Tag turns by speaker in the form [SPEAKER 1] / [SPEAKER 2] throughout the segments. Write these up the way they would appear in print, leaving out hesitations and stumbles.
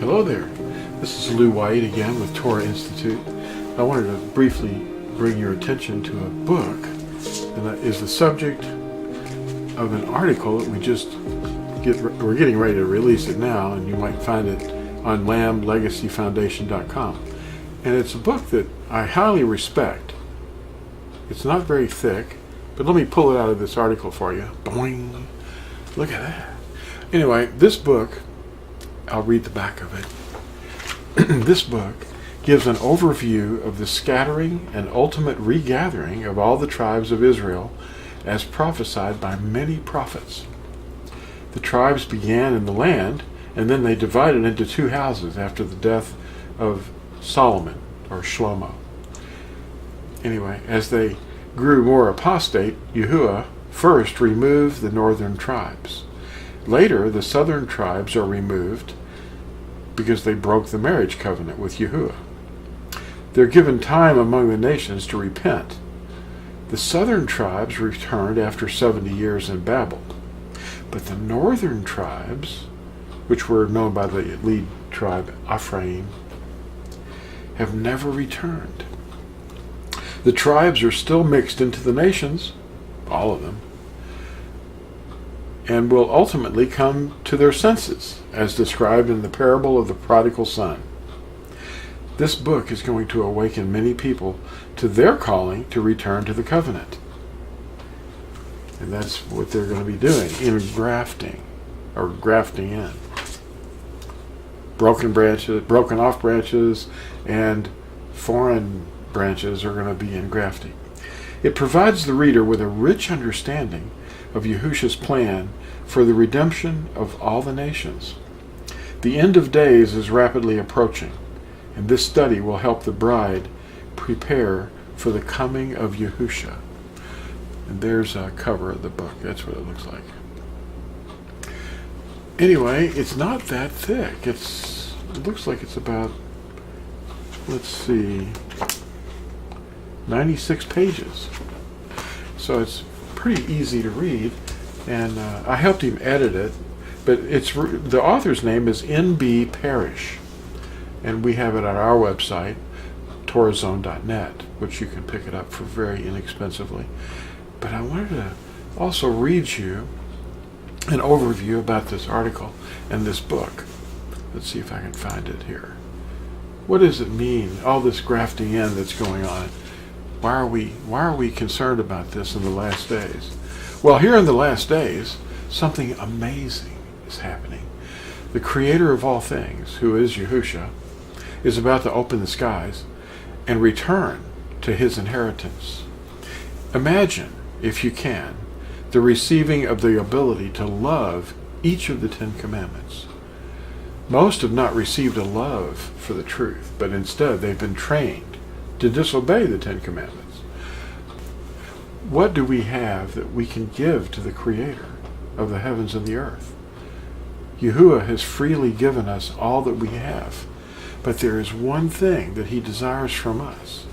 [SPEAKER 1] Hello there. This is Lew White again with Torah Institute. I wanted to briefly bring your attention to a book, and that is the subject of an article that we're getting ready to release it now, and you might find it on lamblegacyfoundation.com. And it's a book that I highly respect. It's not very thick, but let me pull it out of this article for you. Boing! Look at that. Anyway, this book, I'll read the back of it. This book gives an overview of the scattering and ultimate regathering of all the tribes of Israel as prophesied by many prophets. The tribes began in the land, and then they divided into two houses after the death of Solomon, or Shlomo. Anyway, as they grew more apostate, Yahuah first removed the northern tribes. Later, the southern tribes are removed because they broke the marriage covenant with Yahuah. They're given time among the nations to repent. The southern tribes returned after 70 years in Babel. But the northern tribes, which were known by the lead tribe Ephraim, have never returned. The tribes are still mixed into the nations, all of them, and will ultimately come to their senses, as described in the parable of the prodigal son. This book is going to awaken many people to their calling to return to the covenant. And that's what they're going to be doing in grafting, or grafting in. Broken off branches, and foreign branches are going to be in grafting. It provides the reader with a rich understanding of Yahushua's plan for the redemption of all the nations. The end of days is rapidly approaching, and this study will help the bride prepare for the coming of Yahushua. And there's a cover of the book. That's what it looks like. Anyway, it's not that thick. It looks like it's about, 96 pages. So it's pretty easy to read, and I helped him edit it, but the author's name is N.B. Parrish, and we have it on our website, torahzone.net, which you can pick it up for very inexpensively. But I wanted to also read you an overview about this article and this book. Let's see if I can find it here. What does it mean, all this grafting in that's going on? Why are we concerned about this in the last days? Well, here in the last days, something amazing is happening. The creator of all things, who is Yahushua, is about to open the skies and return to his inheritance. Imagine, if you can, the receiving of the ability to love each of the 10 commandments. Most have not received a love for the truth, but instead they've been trained to disobey the 10 Commandments. What do we have that we can give to the Creator of the heavens and the earth? Yahuah has freely given us all that we have, but there is one thing that he desires from us,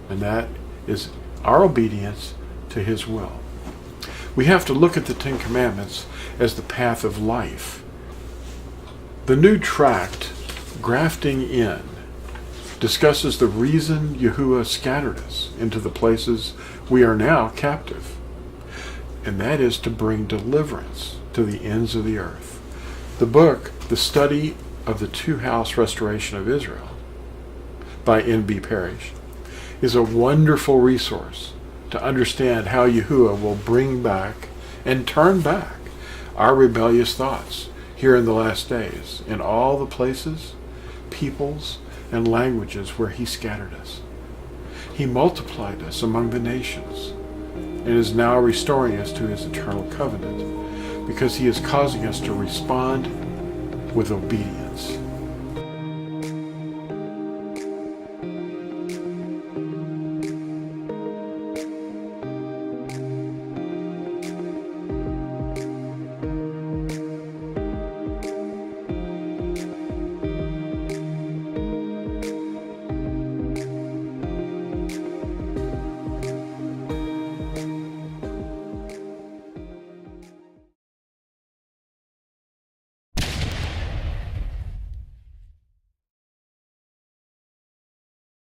[SPEAKER 1] and that is our obedience to his will. We have to look at the 10 Commandments as the path of life. The new tract, Grafting In, discusses the reason Yahuah scattered us into the places we are now captive, and that is to bring deliverance to the ends of the earth. The book, The Study of the Two-House Restoration of Israel, by N.B. Parrish, is a wonderful resource to understand how Yahuah will bring back and turn back our rebellious thoughts here in the last days, in all the places, peoples, and languages where he scattered us. He multiplied us among the nations and is now restoring us to his eternal covenant because he is causing us to respond with obedience.